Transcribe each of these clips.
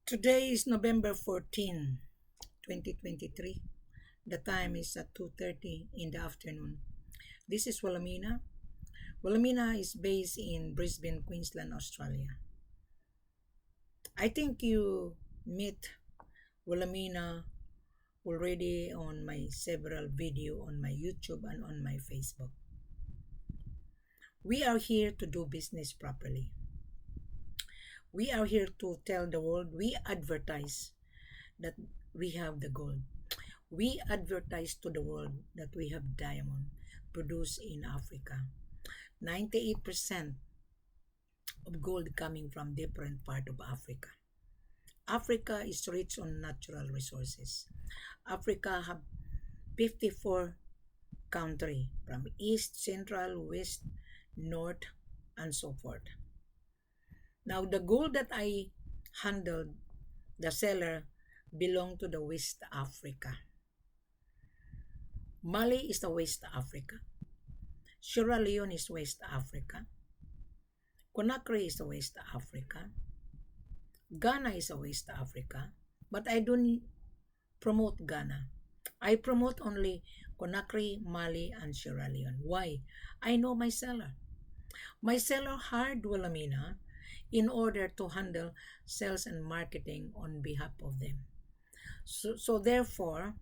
Today is November 14, 2023. The time is at 2:30 in the afternoon. This is Wilhelmina. Wilhelmina is based in Brisbane, Queensland, Australia. I think you meet Wilhelmina already on my several video on my YouTube and on my Facebook. We are here to do business properly. We are here to tell the world, we advertise that we have the gold. We advertise to the world that we have diamond produced in Africa. 98% of gold coming from different part of Africa. Africa is rich on natural resources. Africa have 54 country from east, central, west, north, and so forth. Now, the gold that I handled, the seller, belong to the West Africa. Mali is the West Africa. Sierra Leone is West Africa. Conakry is the West Africa. Ghana is the West Africa. But I don't promote Ghana. I promote only Conakry, Mali, and Sierra Leone. Why? I know my seller. My seller hired Wilhelmina in order to handle sales and marketing on behalf of them. So therefore,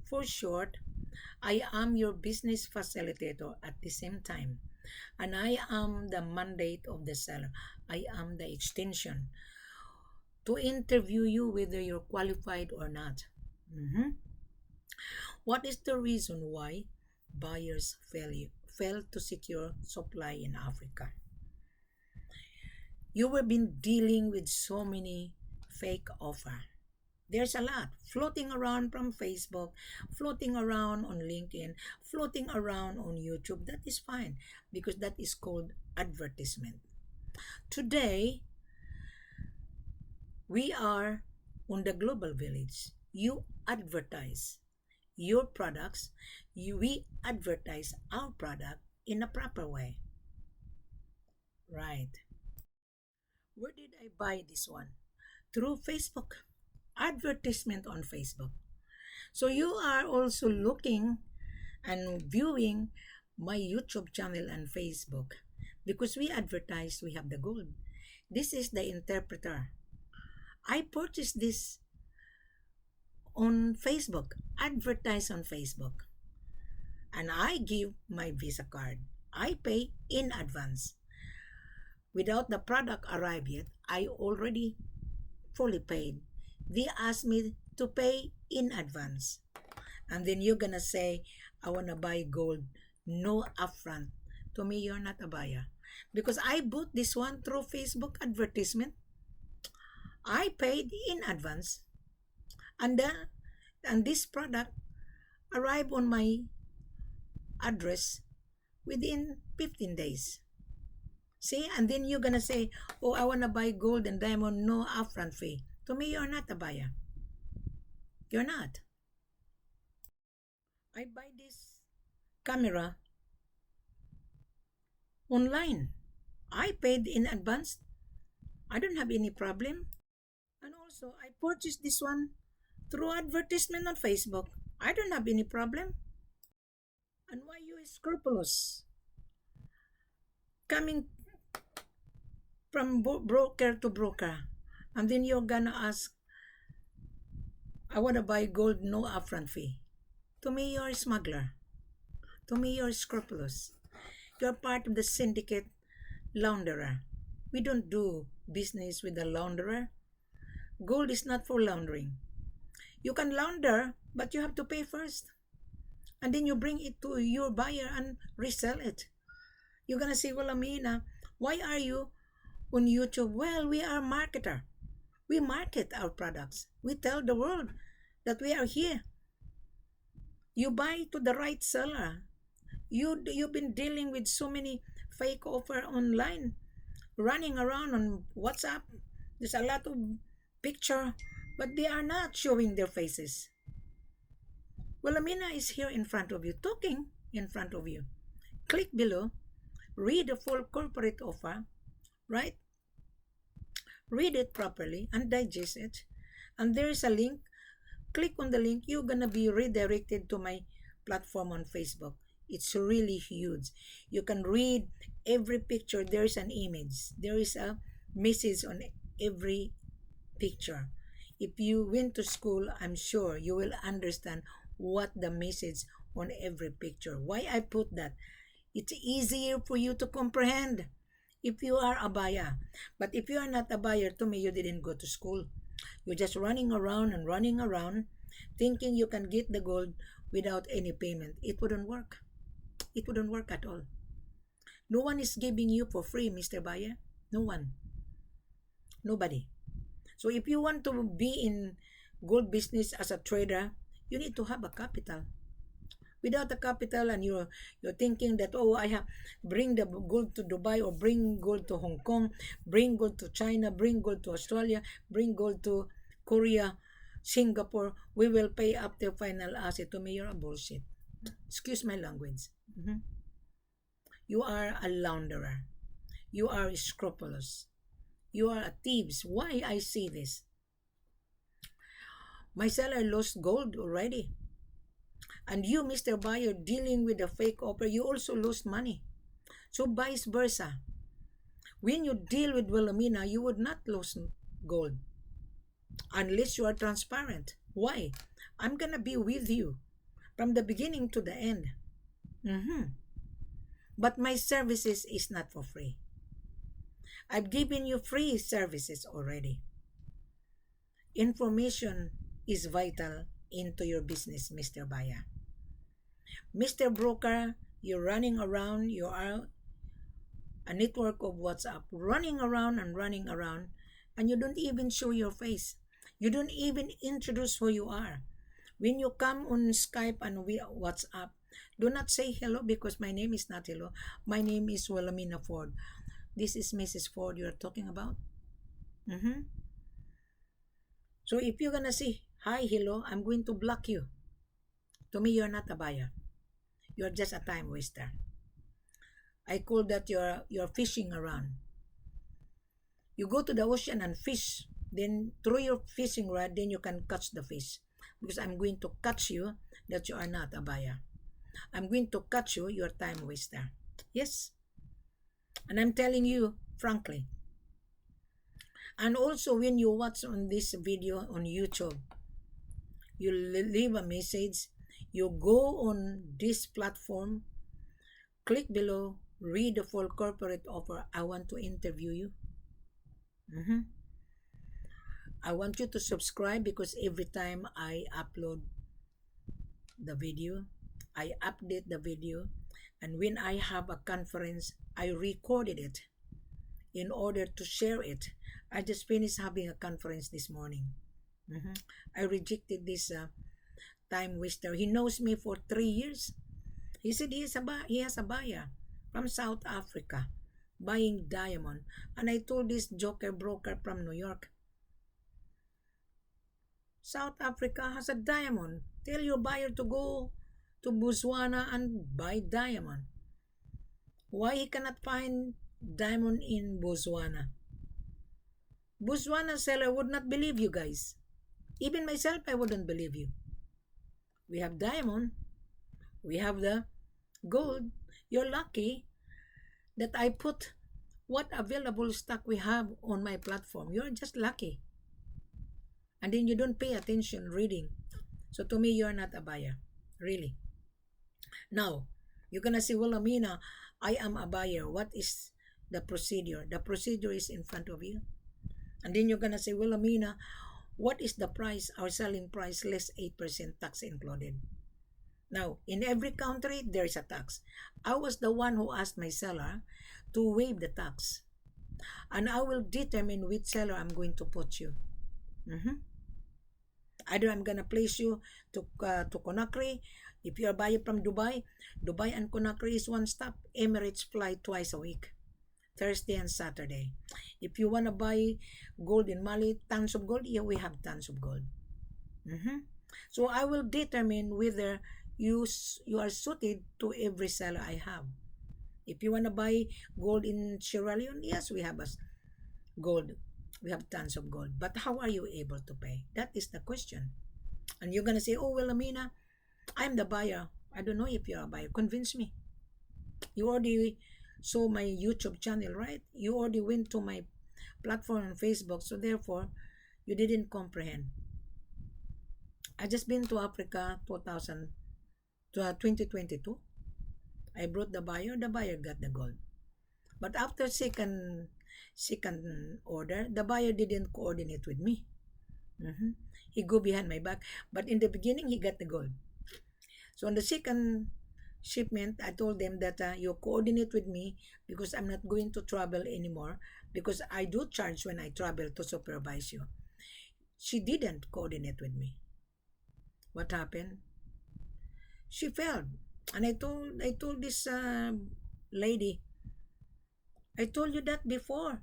for short, I am your business facilitator at the same time. And I am the mandate of the seller. I am the extension to interview you whether you're qualified or not. What is the reason why buyers fail to secure supply in Africa? You have been dealing with so many fake offers. There's a lot floating around from Facebook, floating around on LinkedIn, floating around on YouTube. That is fine because that is called advertisement. Today, we are on the global village. You advertise your products. We advertise our product in a proper way. Right. Where did I buy this one? Through Facebook. Advertisement on Facebook. So you are also looking and viewing my YouTube channel and Facebook because we advertise we have the gold. This is the interpreter. I purchased this on Facebook, advertise on Facebook. And I give my Visa card. I pay in advance. Without the product arrive yet, I already fully paid. They asked me to pay in advance. And then you're gonna say, I wanna buy gold, no upfront. To me, you're not a buyer. Because I bought this one through Facebook advertisement. I paid in advance. And this product arrived on my address within 15 days. See, and then you're gonna say, oh, I wanna buy gold and diamond, no upfront fee. To me, you're not a buyer. You're not. I buy this camera online. I paid in advance. I don't have any problem. And also, I purchased this one through advertisement on Facebook. I don't have any problem. And why you scrupulous? Coming from broker to broker. And then you're gonna ask, I wanna buy gold, no upfront fee. To me, you're a smuggler. To me, you're scrupulous. You're part of the syndicate launderer. We don't do business with a launderer. Gold is not for laundering. You can launder, but you have to pay first. And then you bring it to your buyer and resell it. You're gonna say, well, Amina, why are you on YouTube? Well, we are a marketer. We market our products. We tell the world that we are here. You buy to the right seller. You've been dealing with so many fake offer online, running around on WhatsApp. There's a lot of picture, but they are not showing their faces. Well, Amina is here in front of you, talking in front of you. Click below, read the full corporate offer, right? Read it properly and digest it. and there is a link. Click on the link, you're gonna be redirected to my platform on Facebook. It's really huge. You can read every picture. There is an image, there is a message on every picture. If you went to school, I'm sure you will understand what the message on every picture. Why I put that? It's easier for you to comprehend if you are a buyer. But if you are not a buyer, to me, you didn't go to school. You're just running around and running around thinking you can get the gold without any payment. It wouldn't work. It wouldn't work at all. No one is giving you for free, Mr. Buyer. No one. Nobody. So if you want to be in gold business as a trader, you need to have a capital. Without a capital, and you're thinking that, oh, I have bring the gold to Dubai, or bring gold to Hong Kong, bring gold to China, bring gold to Australia, bring gold to Korea, Singapore, we will pay up the final asset. To me, you're a bullshit. Excuse my language. You are a launderer. You are scrupulous. You are a thieves. Why I say this? My seller lost gold already. And you, Mr. Buyer, dealing with a fake offer, you also lost money. So vice versa. When you deal with Wilhelmina, you would not lose gold unless you are transparent. Why? I'm gonna be with you from the beginning to the end. But my services is not for free. I've given you free services already. Information is vital into your business, Mr. Buyer. Mr. Broker, you're running around, you are a network of WhatsApp, running around, and you don't even show your face. You don't even introduce who you are. When you come on Skype and WhatsApp, do not say hello, because my name is not hello. My name is Wilhelmina Ford. This is Mrs. Ford you're talking about. So if you're gonna say hi, hello, I'm going to block you. To me, you're not a buyer. You're just a time waster. I call that you're fishing around. You go to the ocean and fish, then throw your fishing rod, then you can catch the fish. Because I'm going to catch you that you are not a buyer. I'm going to catch you, you're a time waster. Yes. And I'm telling you, frankly. And also, when you watch on this video on YouTube, you leave a message, you go on this platform, click below, read the full corporate offer. I want to interview you. I want you to subscribe, because every time I upload the video, I update the video, and when I have a conference, I recorded it in order to share it. I just finished having a conference this morning. I rejected this time waster. He knows me for 3 years. He said he has a buyer from South Africa buying diamond. And I told this joker broker from New York, South Africa has a diamond. Tell your buyer to go to Botswana and buy diamond. Why he cannot find diamond in Botswana? Botswana seller would not believe you guys. Even myself, I wouldn't believe you. We have diamond. We have the gold. You're lucky that I put what available stock we have on my platform. You're just lucky. And then you don't pay attention reading. So to me, you're not a buyer. Really. Now, you're gonna say, well, Amina, I am a buyer. What is the procedure? The procedure is in front of you. And then you're gonna say, well, Amina, what is the price, our selling price, less 8% tax included? Now, in every country, there is a tax. I was the one who asked my seller to waive the tax. And I will determine which seller I'm going to put you. Either I'm gonna place you to Conakry. If you are buying from Dubai, Dubai and Conakry is one stop. Emirates fly twice a week, Thursday and Saturday. If you wanna buy gold in Mali, tons of gold, yeah, we have tons of gold. So I will determine whether you are suited to every seller I have. If you wanna buy gold in Sierra Leone, yes, we have gold. We have tons of gold. But how are you able to pay? That is the question. And you're gonna say, oh well, Amina, I'm the buyer. I don't know if you're a buyer. Convince me. You already saw my YouTube channel, right? You already went to my platform on Facebook, so therefore you didn't comprehend. I just been to Africa 2022. I brought the buyer got the gold. But after second order, the buyer didn't coordinate with me. Mhm. He go behind my back. But in the beginning, he got the gold. So on the second shipment, I told them that you coordinate with me because I'm not going to travel anymore because I do charge when I travel to supervise you. She didn't coordinate with me. What happened? She failed. And I told this lady, I told you that before.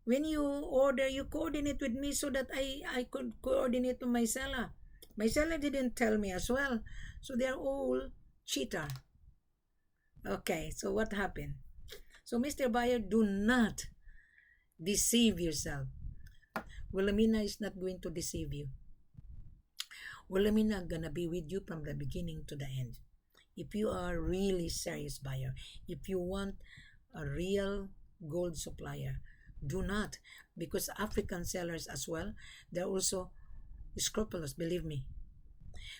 When you order, you coordinate with me so that I could coordinate to my seller. My seller didn't tell me as well. So they're all cheater. Okay, so what happened? So Mr. Buyer, do not deceive yourself. Wilhelmina is not going to deceive you. Wilhelmina gonna be with you from the beginning to the end. If you are really serious buyer, if you want a real gold supplier, do not, because African sellers as well, they're also scrupulous, believe me.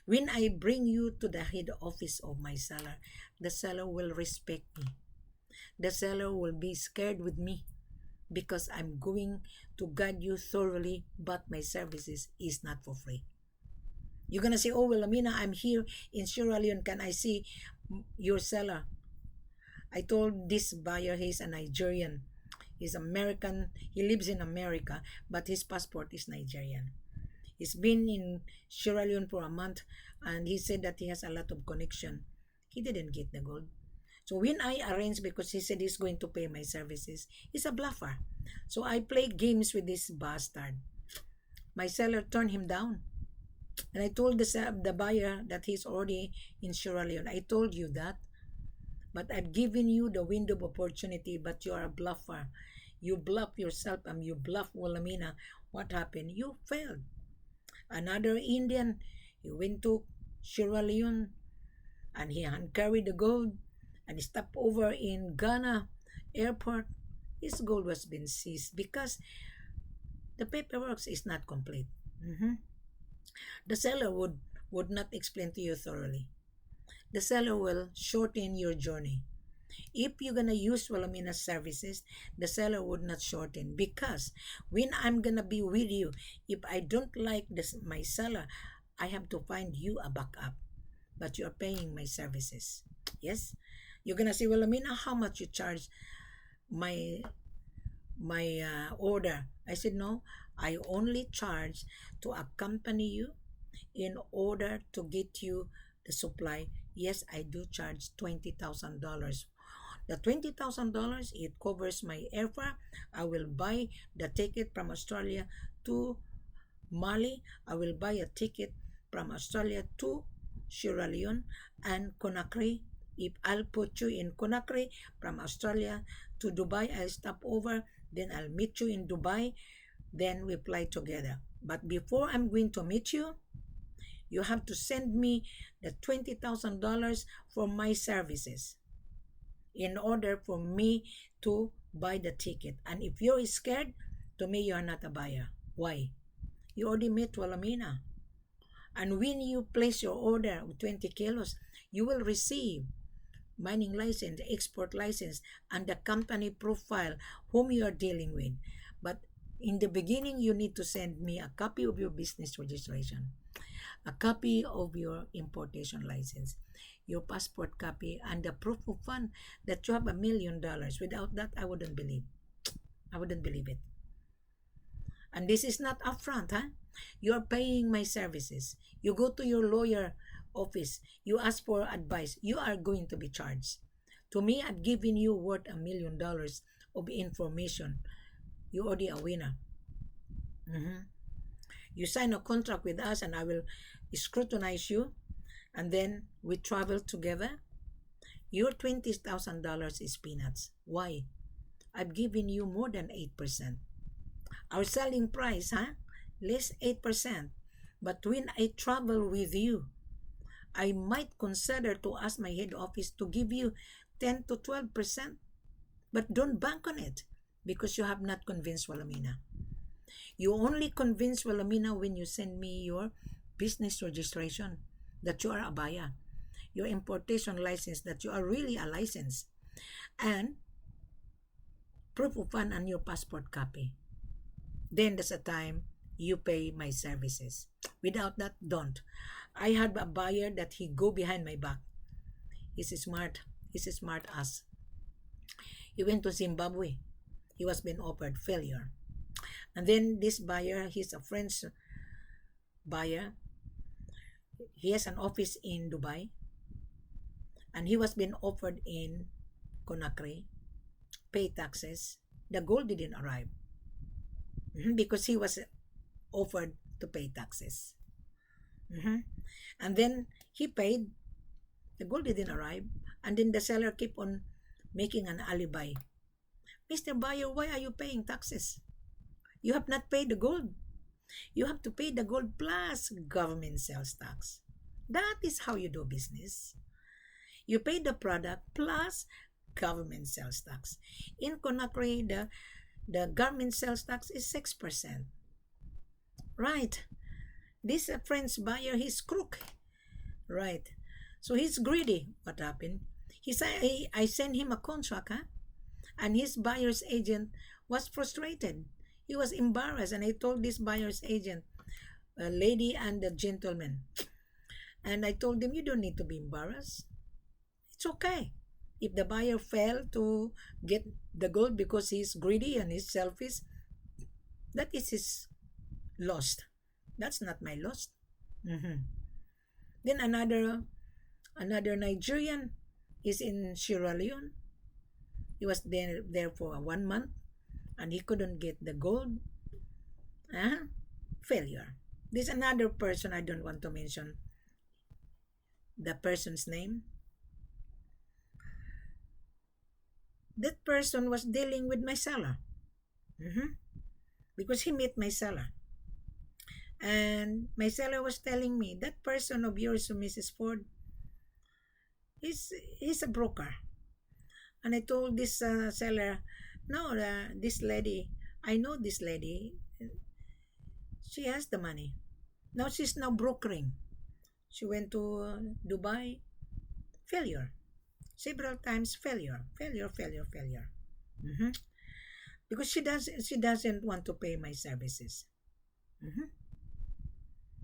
When I bring you to the head office of my seller, the seller will respect me. The seller will be scared with me because I'm going to guide you thoroughly, but my services is not for free. You're gonna say, oh well, Amina, I'm here in Sierra Leone, can I see your seller? I told this buyer he's a Nigerian. He's American. He lives in America, but his passport is Nigerian. He's been in Sierra Leone for a month, and he said that he has a lot of connection. He didn't get the gold. So when I arranged, because he said he's going to pay my services, he's a bluffer. So I played games with this bastard. My seller turned him down. And I told the buyer that he's already in Sierra Leone. I told you that. But I've given you the window of opportunity, but you are a bluffer. You bluff yourself and you bluff Wilhelmina. What happened? You failed. Another Indian, he went to Sierra Leone and he hand carried the gold and he stopped over in Ghana airport. His gold was been seized because the paperwork is not complete. The seller would not explain to you thoroughly. The seller will shorten your journey. If you're gonna use Wilhelmina's services, the seller would not shorten, because when I'm gonna be with you, if I don't like my seller, I have to find you a backup. But you're paying my services. Yes? You're gonna say, Wilhelmina, how much you charge my order? I said, no, I only charge to accompany you in order to get you the supply. Yes, I do charge $20,000. The $20,000, it covers my airfare. I will buy the ticket from Australia to Mali. I will buy a ticket from Australia to Sierra Leone and Conakry. If I'll put you in Conakry from Australia to Dubai, I'll stop over. Then I'll meet you in Dubai. Then we fly together. But before I'm going to meet you, you have to send me the $20,000 for my services in order for me to buy the ticket. And if you're scared, to me, you are not a buyer. Why? You already met Wilhelmina. And when you place your order with 20 kilos, you will receive mining license, export license, and the company profile whom you are dealing with. But in the beginning, you need to send me a copy of your business registration, a copy of your importation license, your passport copy, and the proof of fund that you have $1 million. Without that, I wouldn't believe. I wouldn't believe it. And this is not upfront, huh? You're paying my services. You go to your lawyer office, you ask for advice, you are going to be charged. To me, I've given you worth $1 million of information. You're already a winner. You sign a contract with us and I will scrutinize you, and then we travel together. Your $20,000 is peanuts. Why? I've given you more than 8%. Our selling price, less 8%. But when I travel with you, I might consider to ask my head office to give you 10 to 12%. But don't bank on it because you have not convinced Wilhelmina. You only convince Wilhelmina when you send me your business registration that you are a buyer, your importation license that you are really a license, and proof of fund and your passport copy. Then there's a time you pay my services. Without that, don't. I had a buyer that he go behind my back. He's smart. He's a smart ass. He went to Zimbabwe. He was being offered failure. And then this buyer, he's a French buyer. He has an office in Dubai. And he was being offered in Conakry. Pay taxes. The gold didn't arrive. Because he was offered to pay taxes. And then he paid. The gold didn't arrive. And then the seller kept on making an alibi. Mr. Buyer, why are you paying taxes? You have not paid the gold. You have to pay the gold plus government sales tax. That is how you do business. You pay the product plus government sales tax. In Conakry, the government sales tax is 6%. Right. This French buyer, he's crook. Right. So he's greedy. What happened? He said, I sent him a contract, and his buyer's agent was frustrated. He was embarrassed, and I told this buyer's agent, a lady and a gentleman, and I told him, you don't need to be embarrassed. It's okay. If the buyer failed to get the gold because he's greedy and he's selfish, that is his loss. That's not my loss. Then another Nigerian is in Sierra Leone. He was there for 1 month and he couldn't get the gold. Failure. There's another person, I don't want to mention the person's name. That person was dealing with my seller. Because he met my seller. And my seller was telling me, that person of yours, Mrs. Ford, he's a broker. And I told this seller, no, this lady, I know this lady. She has the money. Now she's now brokering. She went to Dubai. Failure. Several times failure. Because she doesn't want to pay my services.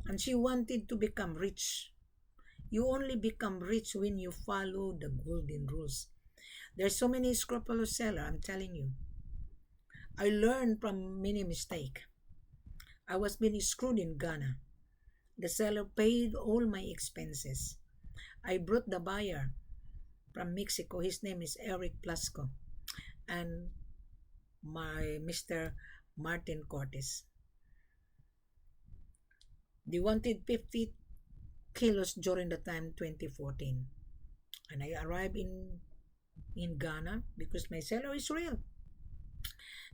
And she wanted to become rich. You only become rich when you follow the golden rules. There's so many scrupulous sellers, I'm telling you. I learned from many mistakes. I was being screwed in Ghana. The seller paid all my expenses. I brought the buyer from Mexico. His name is Eric Plasco. And my Mr. Martin Cortes. They wanted 50 kilos during the time 2014. And I arrived in Ghana because my seller is real.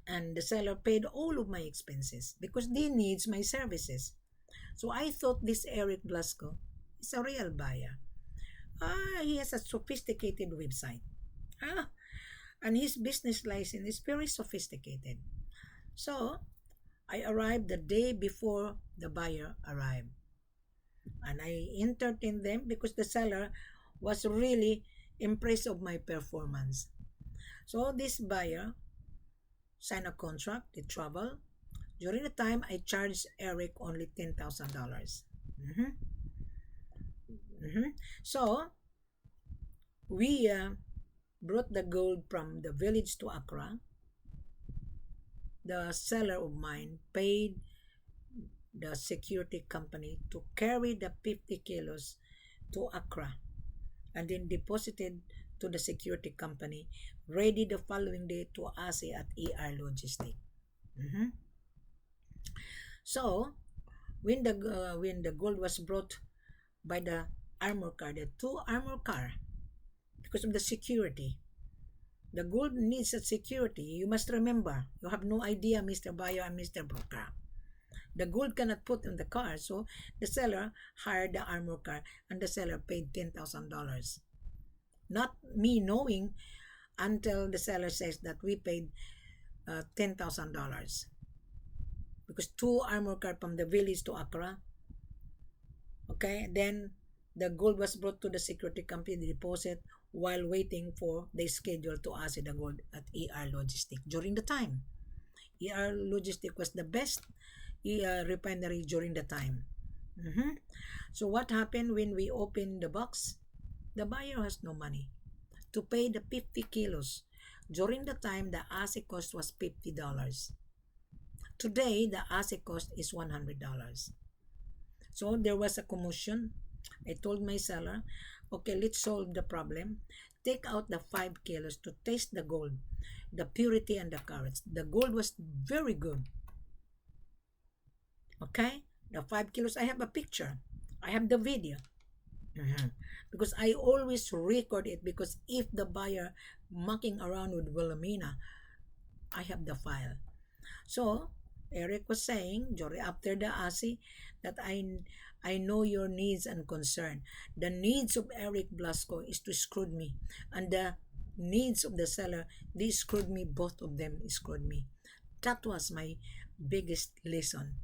And the seller paid all of my expenses because they needs my services. So I thought this Eric Blasco is a real buyer. He has a sophisticated website. And his business license is very sophisticated. So I arrived the day before the buyer arrived. And I entertained them because the seller was really impressed of my performance. So this buyer signed a contract, they travel. During the time, I charged Eric only $10,000. So we brought the gold from the village to Accra. The seller of mine paid the security company to carry the 50 kilos to Accra and then deposited to the security company, ready the following day to assay at ER Logistics. So when the gold was brought by the armor car, the two armor car, because of the security, The gold needs a security. You must remember, you have no idea, Mr. Buyer and Mr. Broker. The gold cannot put in the car, so the seller hired the armor car, and the seller paid $10,000. Not me knowing until the seller says that we paid $10,000 because two armor car from the village to Accra. Okay, then the gold was brought to the security company, the deposit, while waiting for the schedule to assay the gold at ER Logistic during the time. ER Logistic was the best refinery during the time. So what happened when we opened the box? The buyer has no money to pay the 50 kilos. During the time, the assay cost was $50. Today, the assay cost is $100. So there was a commotion. I told my seller, okay, let's solve the problem. Take out the 5 kilos to taste the gold, the purity and the carats. The gold was very good. Okay, the 5 kilos, I have a picture. I have the video. Because I always record it, because if the buyer mucking around with Wilhelmina, I have the file. So Eric was saying, Jory, after the assay, that I know your needs and concern. The needs of Eric Blasco is to screw me, and the needs of the seller, they screwed me. Both of them screwed me. That was my biggest lesson.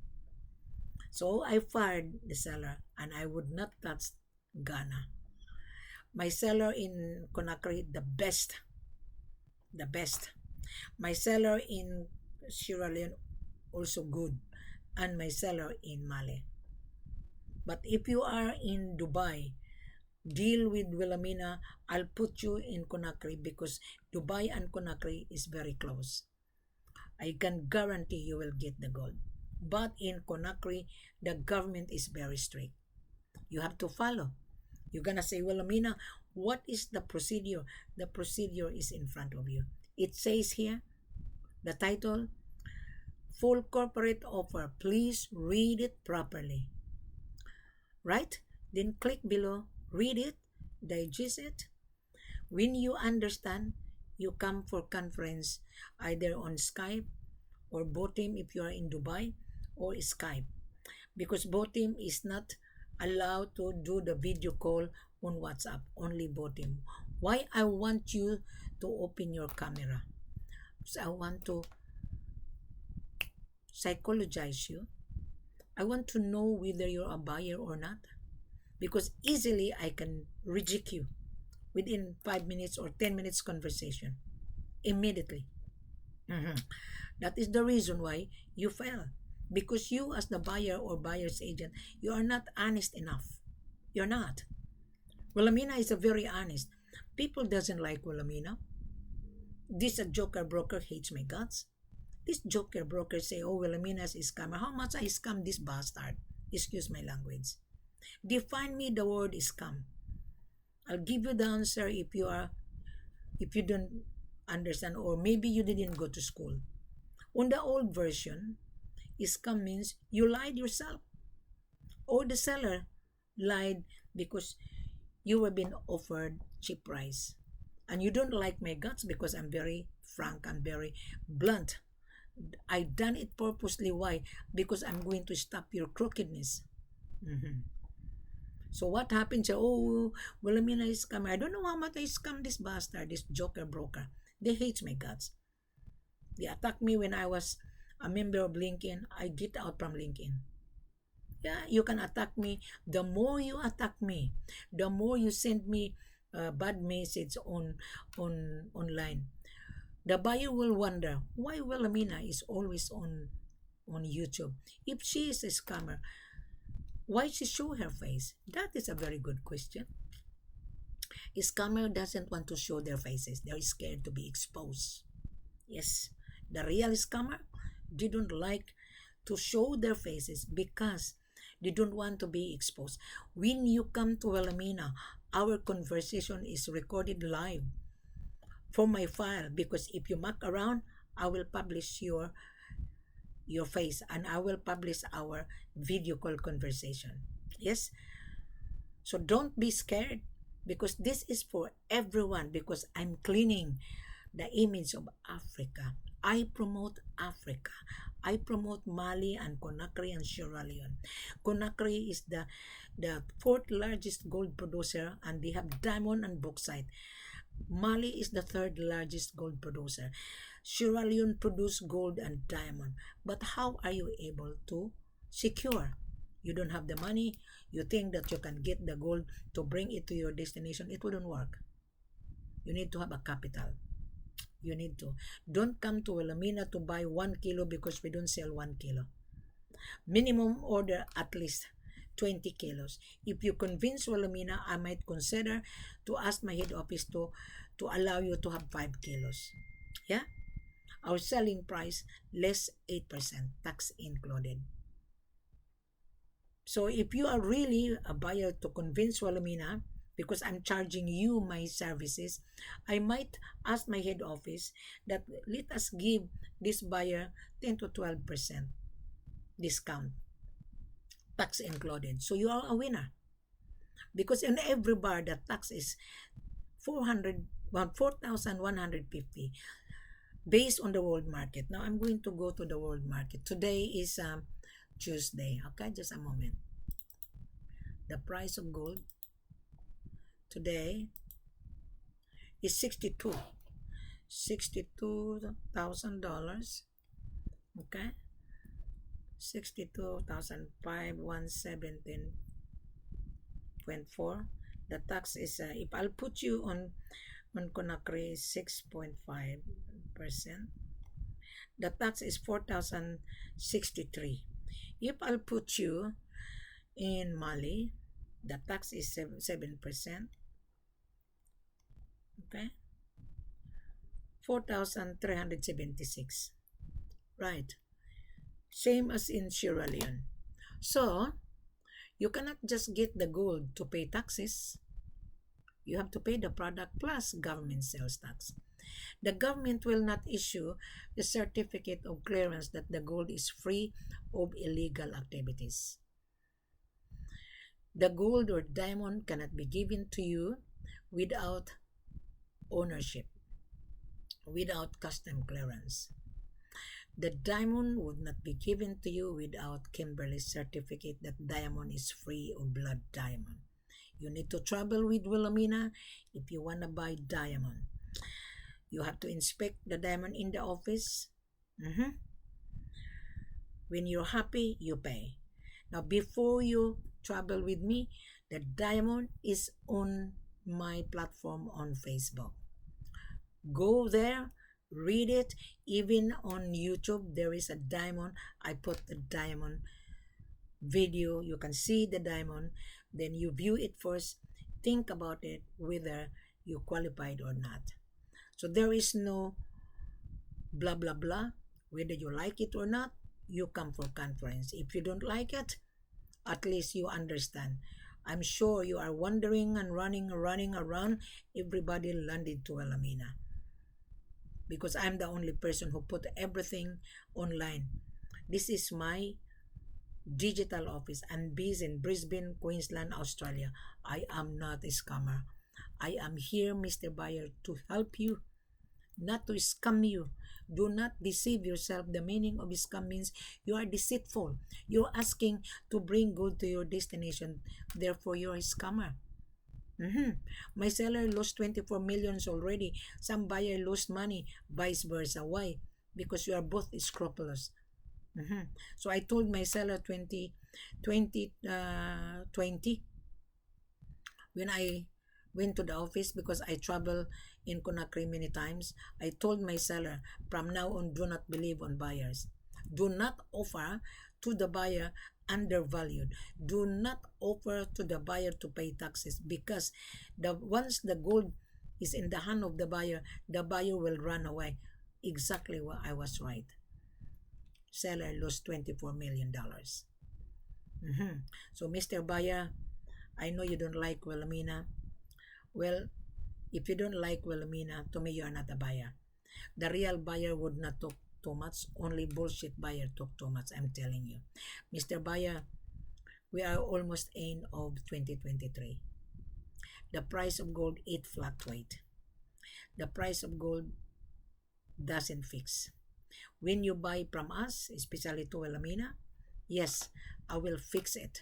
So I fired the seller, and I would not touch Ghana. My seller in Conakry, the best. My seller in Sierra Leone, also good, and my seller in Mali. But if you are in Dubai, deal with Wilhelmina. I'll put you in Conakry, because Dubai and Conakry is very close. I can guarantee you will get the gold. But in Conakry, the government is very strict. You have to follow. You're gonna say, Wilhelmina, what is the procedure? The procedure is in front of you. It says here, the title, full corporate offer. Please read it properly. Right? Then click below, read it, digest it. When you understand, you come for conference either on Skype or Botim if you are in Dubai, or Skype, because Botim is not allowed to do the video call on WhatsApp, only Botim. Why I want you to open your camera? Because I want to psychologize you. I want to know whether you're a buyer or not, because easily I can reject you within 5 minutes or 10 minutes conversation, immediately. That is the reason why you fail, because you as the buyer or buyer's agent, you are not honest enough. You're not. Wilhelmina is a very honest. People doesn't like Wilhelmina. This a joker broker hates my guts. This joker broker say, oh, Wilhelmina is a scammer. How much I scam this bastard? Excuse my language. Define me the word scam. I'll give you the answer if you don't understand, or maybe you didn't go to school. On the old version, scam means you lied yourself, or the seller lied because you were being offered cheap price, and you don't like my guts because I'm very frank, I'm very blunt. I done it purposely. Why? Because I'm going to stop your crookedness. So what happened? So, oh, Wilhelmina is scam. I don't know how much I scam this bastard, this joker broker. They hate my guts. They attacked me when I was a member of LinkedIn. I get out from LinkedIn. Yeah, you can attack me. The more you attack me, the more you send me bad message online. The buyer will wonder why Wilhelmina is always on YouTube. If she is a scammer, why she show her face? That is a very good question. A scammer doesn't want to show their faces. They're scared to be exposed. Yes, the real scammer, they don't like to show their faces because they don't want to be exposed. When you come to Wilhelmina, our conversation is recorded live for my file, because if you muck around, I will publish your face, and I will publish our video call conversation. Yes, so don't be scared, because this is for everyone, because I'm cleaning the image of Africa. I promote Africa. I promote Mali and Conakry and Sierra Leone. Conakry is the fourth largest gold producer, and they have diamond and bauxite. Mali is the third largest gold producer. Sierra Leone produce gold and diamond. But how are you able to secure? You don't have the money. You think that you can get the gold to bring it to your destination. It wouldn't work. You need to have a capital. You need to. Don't come to Wilhelmina to buy 1 kilo because we don't sell 1 kilo. Minimum order at least 20 kilos. If you convince Wilhelmina, I might consider to ask my head office to allow you to have 5 kilos. Yeah? Our selling price less 8%, tax included. So if you are really a buyer to convince Wilhelmina, because I'm charging you my services, I might ask my head office that let us give this buyer 10 to 12% discount, tax included. So you are a winner. Because in every bar, the tax is 4,150 based on the world market. Now I'm going to go to the world market. Today is Tuesday. Okay, just a moment. The price of gold today is $62,000. Okay, 62,517.4. The tax is if I'll put you on Conakry 6.5%. The tax is 4,063. If I'll put you in Mali, the tax is 7%. Okay, 4,376. Right, same as in Sierra Leone. So you cannot just get the gold to pay taxes. You have to pay the product plus government sales tax. The government will not issue the certificate of clearance that the gold is free of illegal activities. The gold or diamond cannot be given to you without ownership, without custom clearance. The diamond would not be given to you without Kimberly's certificate that diamond is free of blood diamond. You need to travel with Wilhelmina if you want to buy diamond. You have to inspect the diamond in the office. When you're happy, you pay. Now, before you travel with me, the diamond is on my platform on Facebook. Go there, read it. Even on YouTube, there is a diamond. I put the diamond video. You can see the diamond. Then you view it first. Think about it, whether you qualified or not. So there is no blah, blah, blah. Whether you like it or not, you come for conference. If you don't like it, at least you understand. I'm sure you are wandering and running around. Everybody landed to Wilhelmina. Because I'm the only person who put everything online. This is my digital office. I'm based in Brisbane, Queensland, Australia. I am not a scammer. I am here, Mr. Buyer, to help you, not to scam you. Do not deceive yourself. The meaning of scam means you are deceitful. You're asking to bring good to your destination. Therefore, you're a scammer. My seller lost 24 millions already. Some buyer lost money, vice versa. Why? Because you are both scrupulous. So I told my seller 2020 when I went to the office, because I travel in Conakry many times. I told my seller, from now on, do not believe on buyers. Do not offer to the buyer undervalued. Do not offer to the buyer to pay taxes, because once the gold is in the hand of the buyer will run away. Exactly what I was right. Seller lost $24 million. So, Mr. Buyer, I know you don't like Wilhelmina. Well, if you don't like Wilhelmina, to me, you are not a buyer. The real buyer would not talk too much. Only bullshit buyer talk too much, I'm telling you. Mr. Buyer, we are almost end of 2023. The price of gold, it fluctuate. The price of gold doesn't fix. When you buy from us, especially to Wilhelmina, yes, I will fix it.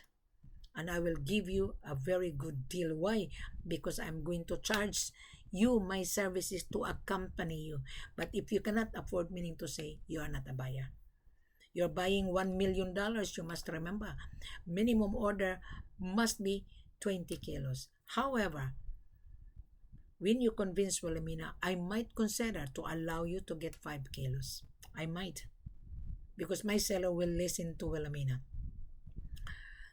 And I will give you a very good deal. Why? Because I'm going to charge you my services to accompany you. But if you cannot afford, meaning to say, you are not a buyer. You're buying $1 million, you must remember. Minimum order must be 20 kilos. However, when you convince Wilhelmina, I might consider to allow you to get 5 kilos. I might. Because my seller will listen to Wilhelmina.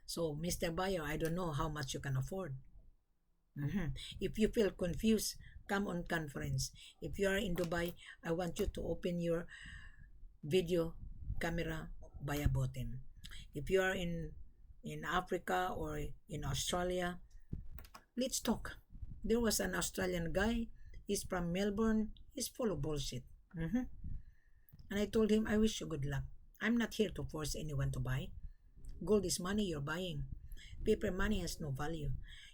So, Mr. Buyer, I don't know how much you can afford. If you feel confused, come on conference. If you are in Dubai, I want you to open your video camera via button. If you are in Africa or in Australia, let's talk. There was an Australian guy. He's from Melbourne. He's full of bullshit. And I told him, I wish you good luck. I'm not here to force anyone to buy. Gold is money you're buying. Paper money has no value.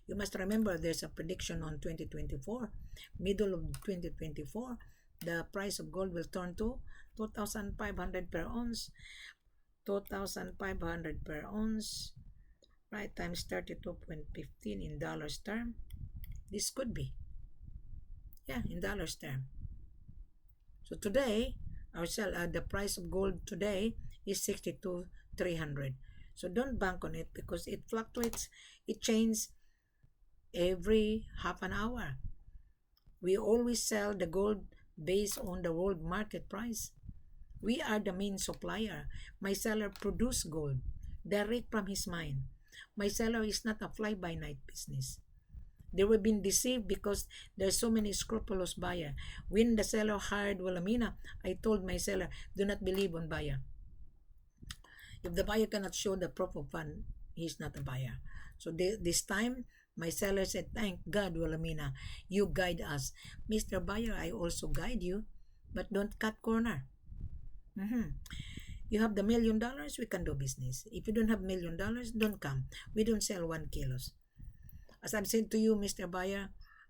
You must remember there's a prediction on 2024. Middle of 2024, the price of gold will turn to 2,500 per ounce. 2,500 per ounce, right, times 32.15 in dollars term. This could be, yeah, in dollars term. So today, the price of gold today is 62,300. So don't bank on it because it fluctuates. It changes every half an hour. We always sell the gold based on the world market price. We are the main supplier. My seller produces gold direct from his mine. My seller is not a fly-by-night business. They were being deceived because there's so many scrupulous buyer. When the seller hired Wilhelmina, I told my seller, do not believe on buyer. If the buyer cannot show the proof of fund, he's not a buyer. So this time, my seller said, thank God, Wilhelmina, you guide us. Mr. Buyer, I also guide you, but don't cut corner. You have the $1 million, we can do business. If you don't have $1 million, don't come. We don't sell 1 kilos. As I've said to you, Mr. Buyer,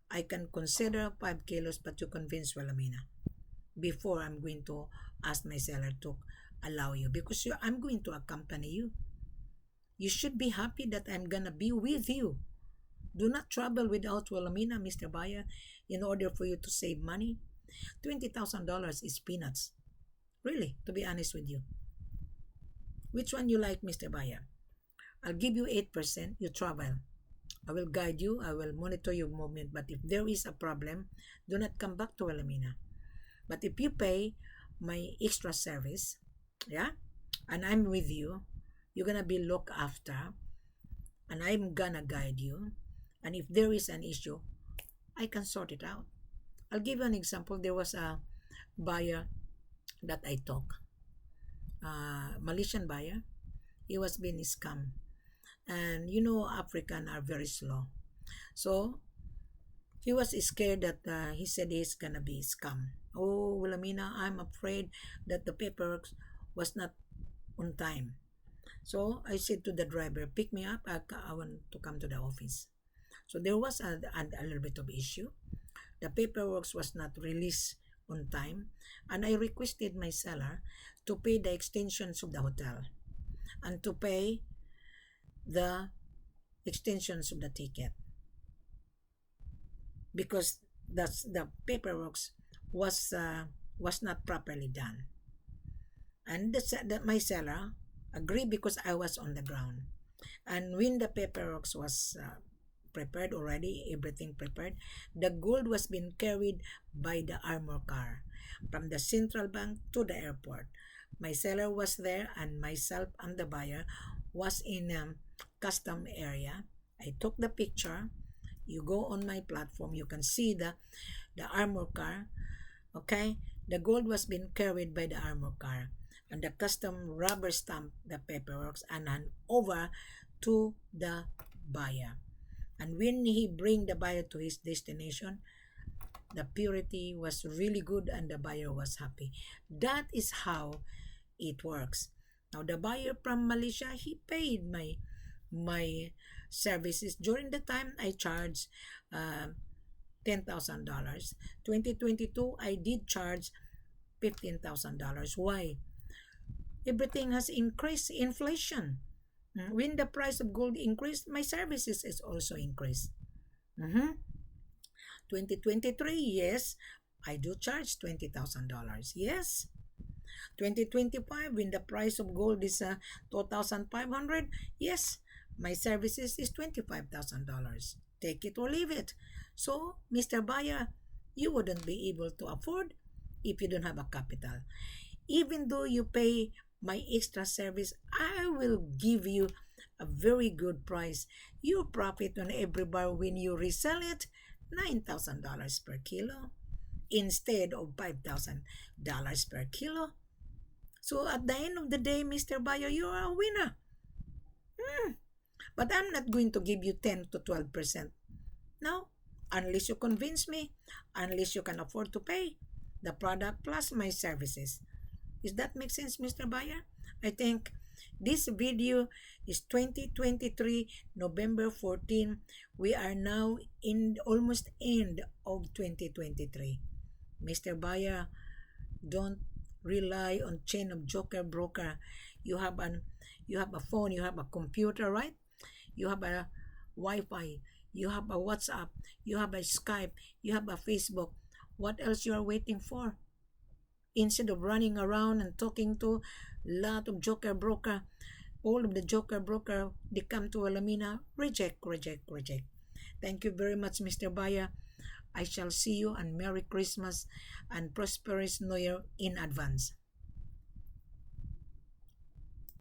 I can consider 5 kilos, but you convince Wilhelmina before I'm going to ask my seller to allow you, because I'm going to accompany you. You should be happy that I'm gonna be with you. Do not travel without Wilhelmina, Mr. Buyer, in order for you to save money. $20,000 is peanuts. Really, to be honest with you. Which one you like, Mr. Buyer? I'll give you 8%, you travel. I will guide you, I will monitor your movement, but if there is a problem, do not come back to Wilhelmina. But if you pay my extra service, yeah, and I'm with you, you're gonna be looked after, and I'm gonna guide you, and if there is an issue, I can sort it out. I'll give you an example. There was a buyer that I took, Malaysian buyer. He was being scammed, and you know African are very slow, so he was scared that he said he's gonna be scammed. Oh, Wilhelmina, I'm afraid that the paperwork was not on time. So I said to the driver, pick me up, I want to come to the office. So there was a little bit of issue. The paperwork was not released on time, and I requested my seller to pay the extensions of the hotel and to pay the extensions of the ticket, because the paperwork was not properly done. And my seller agreed because I was on the ground. And when the paperwork was prepared already, everything prepared, the gold was being carried by the armor car from the central bank to the airport. My seller was there, and myself and the buyer was in custom area. I took the picture. You go on my platform, you can see the armor car. Okay, the gold was being carried by the armor car, and the custom rubber stamp the paperwork and hand over to the buyer. And when he bring the buyer to his destination, the purity was really good and the buyer was happy. That is how it works. Now the buyer from Malaysia, he paid my services. During the time I charged $10,000. 2022, I did charge $15,000. Why? Everything has increased, inflation. When the price of gold increased, my services is also increased. Mhm. 2023, yes, I do charge $20,000. Yes. 2025, when the price of gold is 2,500, yes, my services is $25,000. Take it or leave it. So, Mr. Buyer, you wouldn't be able to afford if you don't have a capital. Even though you pay my extra service, I will give you a very good price. You profit on every bar when you resell it, $9,000 per kilo instead of $5,000 per kilo. So at the end of the day, Mr. Buyer, you are a winner. Hmm. But I'm not going to give you 10 to 12%. No, unless you convince me, unless you can afford to pay the product plus my services. Does that make sense, Mr. Buyer? I think this video is 2023, November 14. We are now in almost end of 2023. Mr. Buyer, don't rely on chain of joker broker. You have a phone, you have a computer, right? You have a Wi-Fi, you have a WhatsApp, you have a Skype, you have a Facebook. What else you are waiting for? Instead of running around and talking to lot of joker broker, all of the joker broker, they come to Alamina, reject, reject, reject. Thank you very much, Mr. Buyer. I shall see you, and Merry Christmas and prosperous New Year in advance.